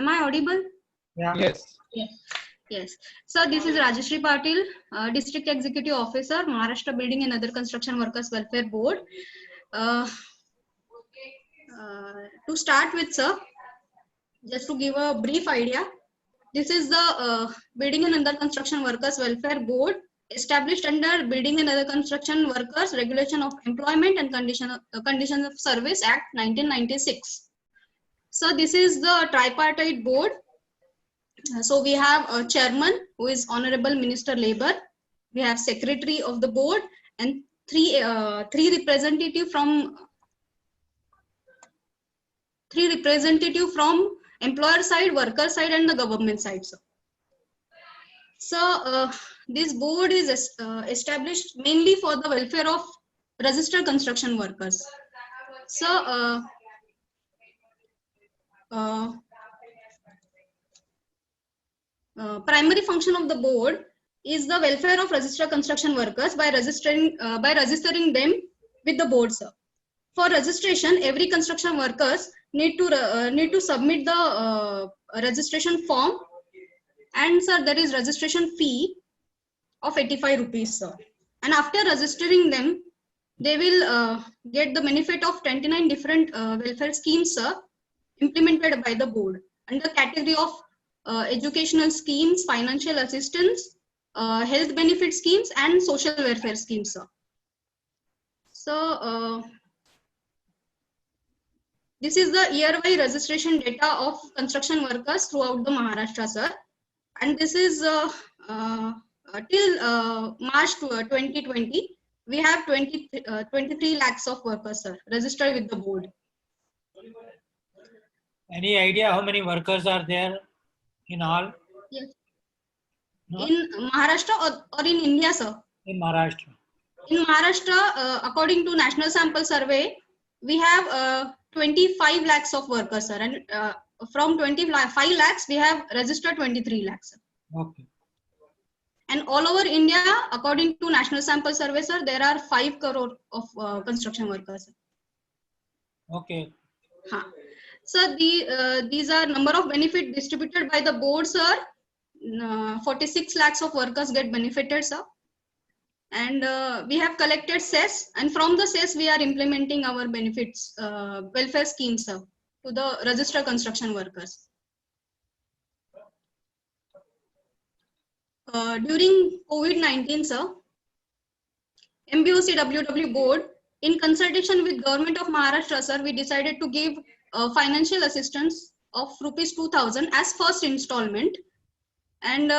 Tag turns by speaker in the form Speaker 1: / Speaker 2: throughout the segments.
Speaker 1: Am I audible?
Speaker 2: Yeah.
Speaker 3: Yes.
Speaker 1: Yes. So this is Rajeshri Patil, District Executive Officer, Maharashtra Building and Other Construction Workers Welfare Board. To start with, sir, just to give a brief idea, this is the Building and Other Construction Workers Welfare Board, established under Building and Other Construction Workers Regulation of Employment and Conditions of Service Act 1996. So this is the tripartite board. So we have a chairman, who is Honorable Minister Labor. We have secretary of the board and three representative from employer side, worker side, and the government side. So this board is established mainly for the welfare of registered construction workers. So primary function of the board is the welfare of registered construction workers by registering them with the board, sir. For registration, every construction workers need to submit the registration form, and sir, there is registration fee of 85 rupees, sir. And after registering them, they will get the benefit of 29 different welfare schemes, sir, implemented by the board under category of educational schemes, financial assistance, health benefit schemes, and social welfare schemes, sir. So this is the year-wise registration data of construction workers throughout the Maharashtra, sir. And this is till March 2020, we have 23 lakhs of workers, sir, registered with the board.
Speaker 2: Any idea how many workers are there in all?
Speaker 1: Yes.
Speaker 2: No?
Speaker 1: In Maharashtra or in India, sir?
Speaker 2: In Maharashtra.
Speaker 1: In Maharashtra, according to National Sample Survey, we have 25 lakhs of workers, sir. And from 25 lakhs, we have registered 23 lakhs, sir.
Speaker 2: Okay.
Speaker 1: And all over India, according to National Sample Survey, sir, there are 5 crore of construction workers, sir.
Speaker 2: Okay.
Speaker 1: Huh. So these are number of benefit distributed by the board, sir. 46 lakhs of workers get benefited, sir. And we have collected cess, and from the cess we are implementing our benefits welfare schemes, sir, to the registered construction workers. During COVID-19, sir, MBOC-WW board, in consultation with Government of Maharashtra, sir, we decided to give financial assistance of rupees 2,000 as first installment, and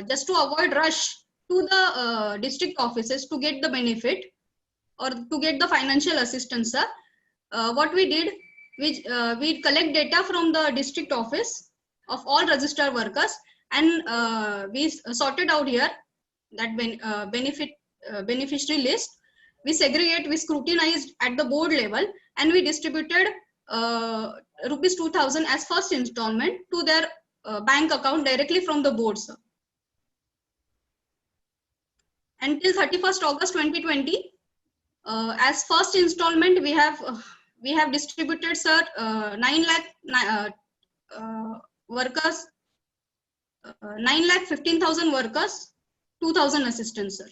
Speaker 1: just to avoid rush to the district offices to get the benefit or to get the financial assistance, sir. What we did, we collect data from the district office of all registered workers, and we sorted out here that beneficiary list. We segregate, we scrutinized at the board level, and we distributed rupees 2,000 as first installment to their bank account directly from the board, sir. Until 31st August 2020, as first installment, we have distributed, sir, 9 lakh workers, 9,15,000 workers, 2,000 assistants, sir.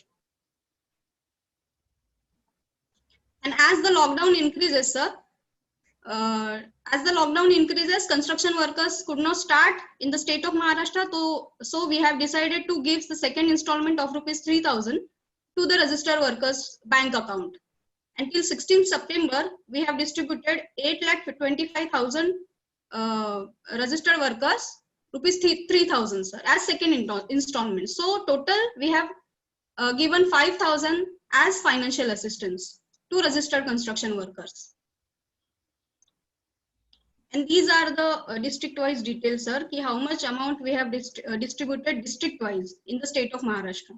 Speaker 1: And as the lockdown increases, sir, construction workers could not start in the state of Maharashtra. So we have decided to give the second installment of rupees 3,000 to the registered workers' bank account. Until 16th September, we have distributed 8,25,000 registered workers, rupees 3,000, sir, as second installment. So total, we have given 5,000 as financial assistance to registered construction workers. And these are the district-wise details, sir, ki how much amount we have distributed district-wise in the state of Maharashtra.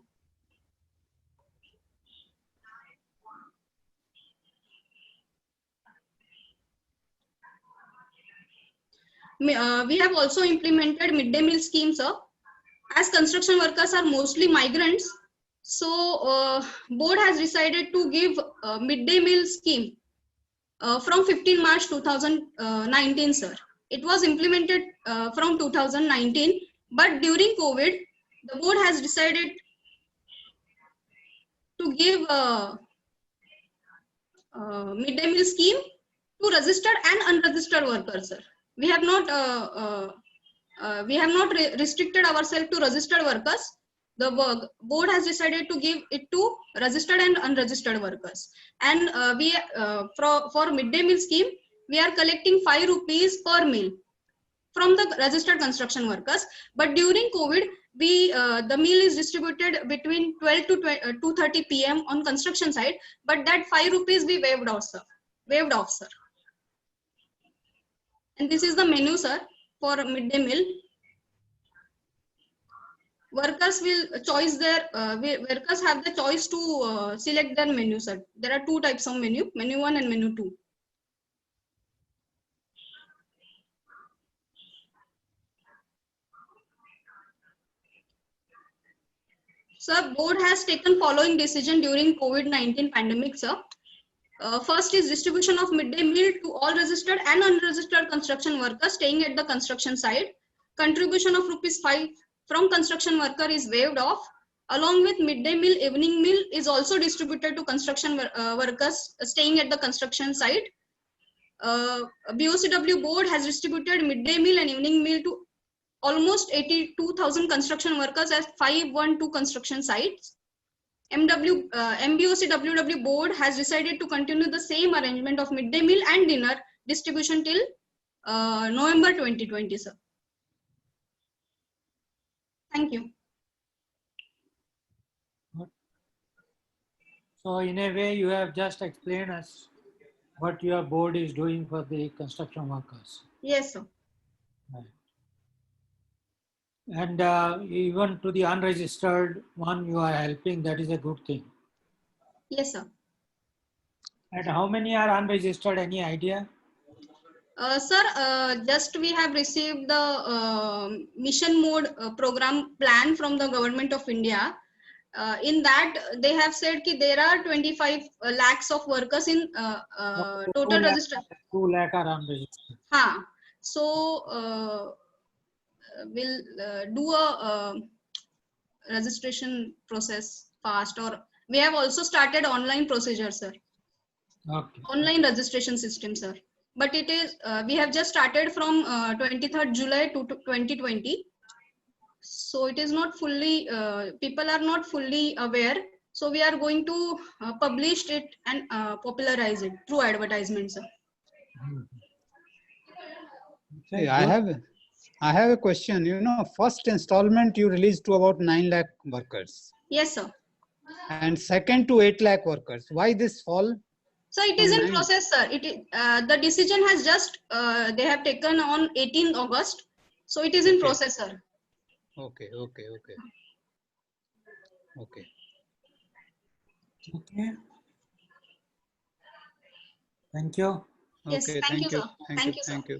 Speaker 1: We have also implemented midday meal schemes, sir. As construction workers are mostly migrants, so board has decided to give midday meal scheme from 15 March 2019, sir. It was implemented from 2019, but during COVID, the board has decided to give a midday meal scheme to registered and unregistered workers, sir. We have not restricted ourselves to registered workers. The board has decided to give it to registered and unregistered workers. And for midday meal scheme, we are collecting 5 rupees per meal from the registered construction workers. But during COVID, the meal is distributed between 12 to 2:30 p.m. on construction site. But that 5 rupees we waived off, sir. And this is the menu, sir, for midday meal. Workers will choose their workers have the choice to select their menu, sir. There are 2 types of menu: menu 1 and menu 2. Sir, board has taken following decision during COVID-19 pandemic, sir. First is distribution of midday meal to all registered and unregistered construction workers staying at the construction site. Contribution of ₹5 from construction worker is waived off. Along with midday meal, evening meal is also distributed to construction workers staying at the construction site. BOCW board has distributed midday meal and evening meal to almost 82,000 construction workers at 512 construction sites. MBOC WW board has decided to continue the same arrangement of midday meal and dinner distribution till November 2020, sir. Thank you.
Speaker 2: So in a way, you have just explained us what your board is doing for the construction workers.
Speaker 1: Yes, sir.
Speaker 2: Right. And even to the unregistered one, you are helping. That is a good thing.
Speaker 1: Yes, sir.
Speaker 2: And how many are unregistered? Any idea?
Speaker 1: Sir, just we have received the mission mode program plan from the government of India. In that, they have said that there are 25 lakhs of workers in total register.
Speaker 2: 2 lakh are unregistered.
Speaker 1: So we'll do a registration process fast, or we have also started online procedure, sir.
Speaker 2: Okay.
Speaker 1: Online registration system, sir. But it is we have just started from 23rd July to 2020. So it is not fully, people are not fully aware. So we are going to publish it and popularize it through advertisements, sir.
Speaker 3: Okay, I have a question. You know, first installment you released to about 9 lakh workers.
Speaker 1: Yes, sir.
Speaker 3: And second to 8 lakh workers. Why this fall?
Speaker 1: So it is in process, sir. It is, the decision has just they have taken on 18th August. So it is in process, sir.
Speaker 3: Okay.
Speaker 2: Okay. Thank you.
Speaker 1: Yes,
Speaker 3: Okay,
Speaker 1: thank you, sir.
Speaker 3: Thank you.